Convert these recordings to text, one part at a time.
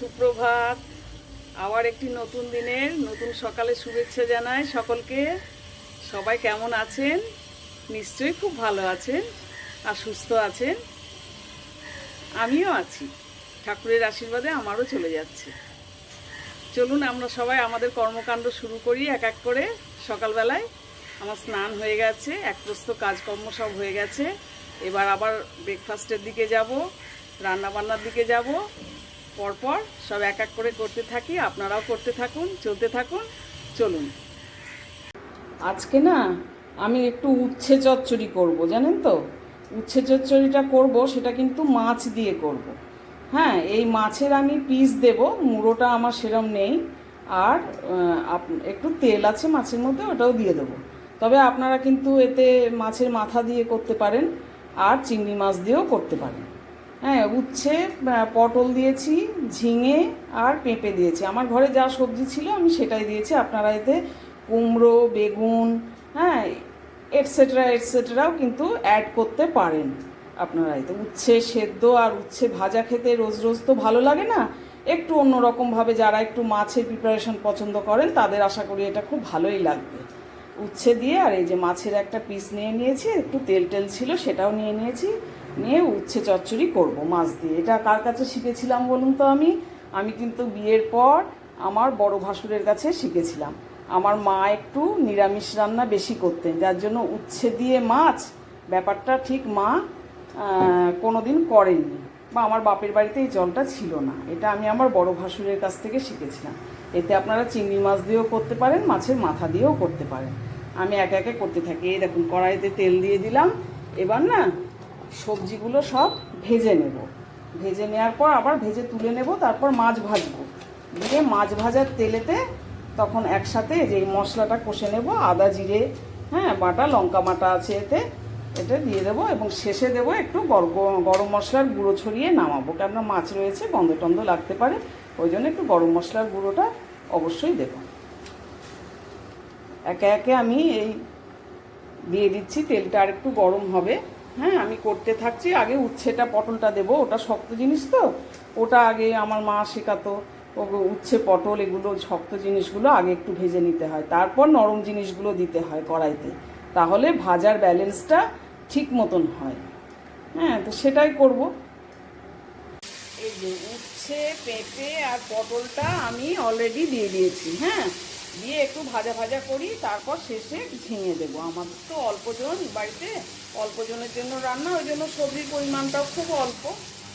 সুপ্রভাত। আবার একটি নতুন দিনের নতুন সকালে শুভেচ্ছা জানাই সকলকে। সবাই কেমন আছেন? নিশ্চয়ই খুব ভালো আছেন আর সুস্থ আছেন। আমিও আছি, ঠাকুরের আশীর্বাদে আমারও চলে যাচ্ছে। চলুন আমরা সবাই আমাদের কর্মকাণ্ড শুরু করি এক এক করে। সকালবেলায় আমার স্নান হয়ে গেছে, এক প্রস্ত কাজকর্ম সব হয়ে গেছে। এবার আবার ব্রেকফাস্টের দিকে যাব, রান্নাবান্নার দিকে যাব। পরপর সব এক এক করে করতে থাকি, আপনারাও করতে থাকুন, চলতে থাকুন। চলুন। আজকে না আমি একটু উচ্ছে চচ্চড়ি করব, জানেন তো। উচ্ছে চচ্চড়িটা করব, সেটা কিন্তু মাছ দিয়ে করব। হ্যাঁ, এই মাছের আমি পিস দেব, মুড়োটা আমার সেরম নেই। আর একটু তেল আছে মাছের মধ্যে, ওটাও দিয়ে দেবো। তবে আপনারা কিন্তু এতে মাছের মাথা দিয়ে করতে পারেন, আর চিংড়ি মাছ দিয়েও করতে পারেন। হ্যাঁ, উচ্ছে, পটল দিয়েছি, ঝিঙে আর পেঁপে দিয়েছি। আমার ঘরে যা সবজি ছিল আমি সেটাই দিয়েছি। আপনারা এতে কুমড়ো, বেগুন, হ্যাঁ, এটসেট্রা এটসেট্রাও কিন্তু অ্যাড করতে পারেন। আপনারা এতে উচ্ছে সেদ্ধ আর উচ্ছে ভাজা খেতে রোজ রোজ তো ভালো লাগে না। একটু অন্যরকমভাবে যারা একটু মাছের প্রিপারেশন পছন্দ করেন তাদের আশা করি এটা খুব ভালোই লাগবে। উচ্ছে দিয়ে আর এই যে মাছের একটা পিস নিয়ে নিয়েছি, একটু তেল টেল ছিল সেটাও নিয়ে নিয়েছি, নিয়ে উচ্ছে চচ্চড়ি করব মাছ দিয়ে। এটা কার কাছে শিখেছিলাম বলুন তো? আমি কিন্তু বিয়ের পর আমার বড় ভাসুরের কাছে শিখেছিলাম। আমার মা একটু নিরামিষ রান্না বেশি করতেন, যার জন্য উচ্ছে দিয়ে মাছ ব্যাপারটা ঠিক মা কোনোদিন করেননি, বা আমার বাপের বাড়িতে এই জলটা ছিল না। এটা আমি আমার বড় ভাসুরের কাছ থেকে শিখেছিলাম। এতে আপনারা চিংড়ি মাছ দিয়েও করতে পারেন, মাছের মাথা দিয়েও করতে পারেন। আমি একে একে করতে থাকি। এই দেখুন, কড়াইতে তেল দিয়ে দিলাম। এবার না সবজিগুলো সব ভেজে নেব। ভেজে নেওয়ার পর আবার ভেজে তুলে নেব, তারপর মাছ ভাজবো। দিয়ে মাছ ভাজার তেলেতে তখন একসাথে যে মশলাটা কষে নেব, আদা জিরে, হ্যাঁ, বাটা লঙ্কা বাটা আছে এটা দিয়ে দেবো। এবং শেষে দেবো একটু গরম মশলার গুঁড়ো ছড়িয়ে নামাবো, কেননা মাছ রয়েছে, গন্ধ টন্ধ লাগতে পারে, ওই জন্য একটু গরম মশলার গুঁড়োটা অবশ্যই দেবো। একে একে আমি এই দিয়ে দিচ্ছি, তেলটা আর একটু গরম হবে। হ্যাঁ, আমি করতে থাকছি। আগে উচ্ছেটা পটলটা দেবো, ওটা শক্ত জিনিস তো, ওটা আগে আমার মা শেখাতো। উচ্ছে পটল এগুলো শক্ত জিনিসগুলো আগে একটু ভেজে নিতে হয়, তারপর নরম জিনিসগুলো দিতে হয় কড়াইতে, তাহলে ভাজার ব্যালেন্সটা ঠিক মতন হয়। হ্যাঁ, তো সেটাই করব। এই যে উচ্ছে, পেঁপে আর পটলটা আমি অলরেডি দিয়ে দিয়েছি। হ্যাঁ, দিয়ে একটু ভাজা ভাজা করি, তারপর শেষে ঝিঙে দেবো। আমার তো অল্পজন বাড়িতে, অল্পজনের জন্য রান্না, ওই জন্য সবজির পরিমাণটাও খুব অল্প।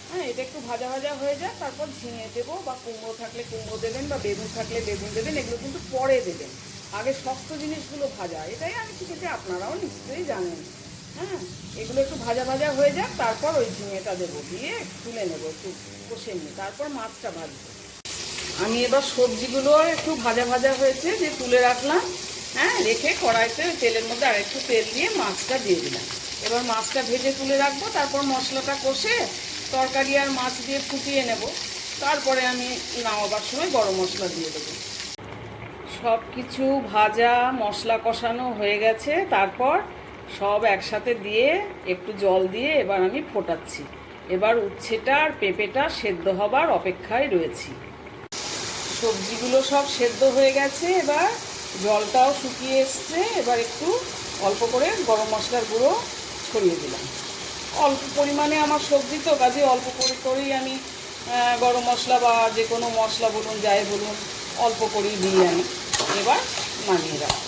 হ্যাঁ, এটা একটু ভাজা ভাজা হয়ে যায়, তারপর ঝিঙে দেবো, বা কুমড়ো থাকলে কুমড়ো দেবেন, বা বেগুন থাকলে বেগুন দেবেন। এগুলো কিন্তু পরে দেবেন, আগে শক্ত জিনিসগুলো ভাজা। এটাই আমি শিখেছি, আপনারাও নিশ্চয়ই জানেন। হ্যাঁ, এগুলো একটু ভাজা ভাজা হয়ে যাক, তারপর ওই ঝিঙেটা দেবো, দিয়ে তুলে নেবো, একটু কষে নিয়ে তারপর মাছটা ভাজবো। আমি এবার সবজিগুলো একটু ভাজা ভাজা হয়েছে যে তুলে রাখলাম। হ্যাঁ, রেখে কড়াইতে তেলের মধ্যে আর একটু তেল দিয়ে মাছটা দিয়ে দিলাম। এবার মাছটা ভেজে তুলে রাখবো, তারপর মশলাটা কষে তরকারি আর মাছ দিয়ে ফুটিয়ে নেব। তারপরে আমি নামাবার সময় গরম মশলা দিয়ে দেবো। সব কিছু ভাজা মশলা কষানো হয়ে গেছে, তারপর সব একসাথে দিয়ে একটু জল দিয়ে এবার আমি ফোটাচ্ছি। এবার উচ্ছেটা আর পেঁপেটা সেদ্ধ হবার অপেক্ষায় রয়েছি। সবজিগুলো সব সেদ্ধ হয়ে গেছে, এবার জলটাও শুকিয়ে এসছে। এবার একটু অল্প করে গরম মশলার গুঁড়ো ছড়িয়ে দিলাম। অল্প পরিমাণে আমার সবজি তো, কাজে অল্প করে করেই আমি গরম মশলা বা যে কোনো মশলা বলুন, যাই বলুন, অল্প করেই দিই আমি। এবার নামিয়ে রাখবো।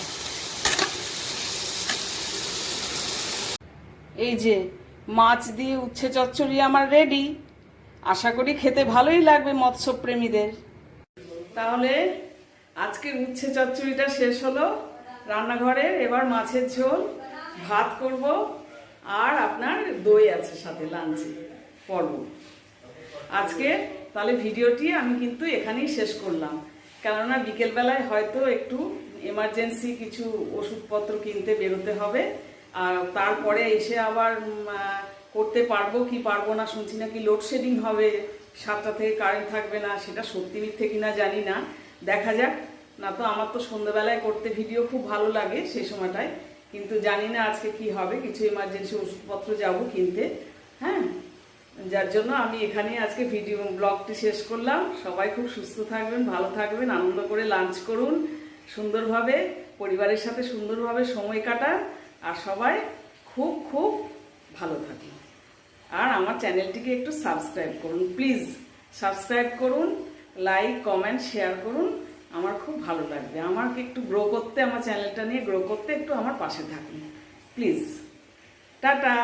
এই যে মাছ দিয়ে উচ্ছে চচ্চড়ি আমার রেডি। আশা করি খেতে ভালোই লাগবে মৎস্যপ্রেমীদের। তাহলে আজকের উচ্ছে চচ্চড়িটা শেষ হলো রান্নাঘরে। এবার মাছের ঝোল, ভাত করব, আর আপনার দই আছে সাথে লাঞ্চে পর্ব। আজকে তাহলে ভিডিওটি আমি কিন্তু এখানেই শেষ করলাম, কেননা বিকেলবেলায় হয়তো একটু এমার্জেন্সি কিছু ওষুধপত্র কিনতে বেরোতে হবে। আর তারপরে এসে আবার করতে পারবো কি পারবো না, শুনছি নাকি লোডশেডিং হবে, 7টা থেকে কারেন্ট থাকবে না। সেটা সত্যি মিথ্যে কিনা জানি না, দেখা যাক। না তো আমার তো সন্ধ্যাবেলায় করতে ভিডিও খুব ভালো লাগে সেই সময়টায়, কিন্তু জানি না আজকে কি হবে। কিছু এমার্জেন্সি ওষুধপত্র যাব কিনতে। হ্যাঁ, যার জন্য আমি এখানে আজকে ভিডিও ব্লগটি শেষ করলাম। সবাই খুব সুস্থ থাকবেন, ভালো থাকবেন, আনন্দ করে লাঞ্চ করুন, সুন্দরভাবে পরিবারের সাথে সুন্দরভাবে সময় কাটান, আর সবাই খুব খুব ভালো থাকুন। আর আমার চ্যানেলটিকে একটু সাবস্ক্রাইব করুন, প্লিজ সাবস্ক্রাইব করুন, লাইক কমেন্ট শেয়ার করুন, আমার খুব ভালো লাগবে। আমাকে একটু গ্রো করতে, আমার চ্যানেলটা নিয়ে গ্রো করতে একটু আমার পাশে থাকুন প্লিজ। টাটা।